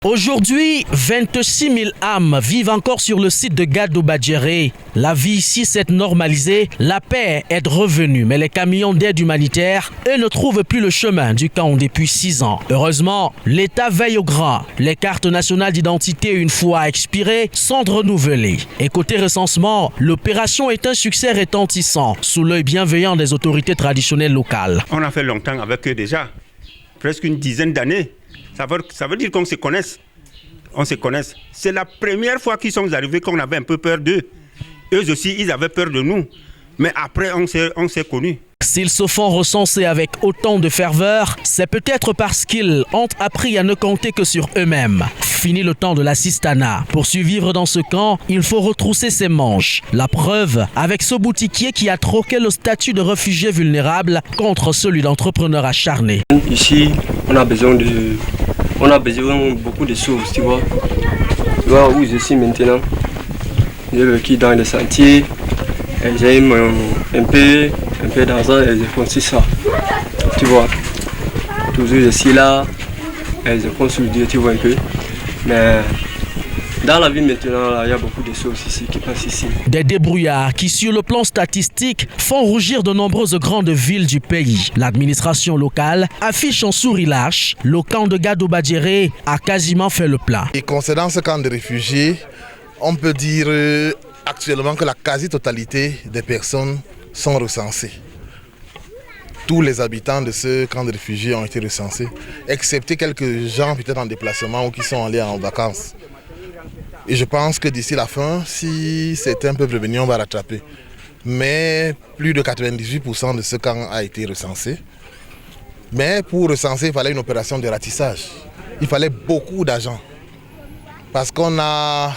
Aujourd'hui, 26 000 âmes vivent encore sur le site de Gado Badjéré. La vie ici s'est normalisée, la paix est revenue, mais les camions d'aide humanitaire, eux, ne trouvent plus le chemin du camp depuis 6 ans. Heureusement, l'État veille au grand. Les cartes nationales d'identité, une fois expirées, sont renouvelées. Et côté recensement, l'opération est un succès retentissant, sous l'œil bienveillant des autorités traditionnelles locales. On a fait longtemps avec eux déjà, presque une dizaine d'années. Ça veut dire qu'on se connaisse. On se connaisse. C'est la première fois qu'ils sont arrivés qu'on avait un peu peur d'eux. Eux aussi, ils avaient peur de nous. Mais après, on s'est connus. S'ils se font recenser avec autant de ferveur, c'est peut-être parce qu'ils ont appris à ne compter que sur eux-mêmes. Fini le temps de l'assistanat. Pour survivre dans ce camp, il faut retrousser ses manches. La preuve avec ce boutiquier qui a troqué le statut de réfugié vulnérable contre celui d'entrepreneur acharné. Ici, on a besoin beaucoup de choses, tu vois. Tu vois où je suis maintenant. J'ai vécu dans les sentiers. J'ai un peu d'argent et je construis ça. Tu vois. Toujours je suis là et je construis Dieu, tu vois un peu. Mais dans la vie maintenant, il y a beaucoup de choses ici qui passent ici. Des débrouillards qui, sur le plan statistique, font rougir de nombreuses grandes villes du pays. L'administration locale affiche en souris lâche. Le camp de Gado Badjéré a quasiment fait le plein. Et concernant ce camp de réfugiés, on peut dire actuellement que la quasi-totalité des personnes sont recensées. Tous les habitants de ce camp de réfugiés ont été recensés, excepté quelques gens peut-être en déplacement ou qui sont allés en vacances. Et je pense que d'ici la fin, si certains peuvent revenir, on va rattraper. Mais plus de 98% de ce camp a été recensé. Mais pour recenser, il fallait une opération de ratissage. Il fallait beaucoup d'argent. Parce qu'on a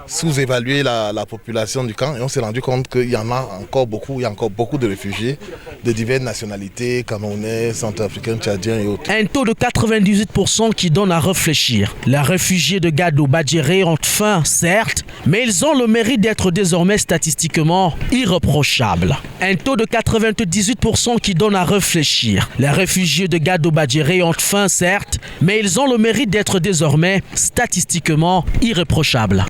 sous-évalué la population du camp et on s'est rendu compte qu'il y en a encore beaucoup. Il y a encore beaucoup de réfugiés de diverses nationalités, camerounais, centrafricains, tchadiens et autres. Un taux de 98% qui donne à réfléchir. Les réfugiés de Gado Badjéré ont faim, certes, mais ils ont le mérite d'être désormais statistiquement irréprochables. Un taux de 98% qui donne à réfléchir. Les réfugiés de Gado Badjéré ont faim, certes, mais ils ont le mérite d'être désormais statistiquement irréprochables.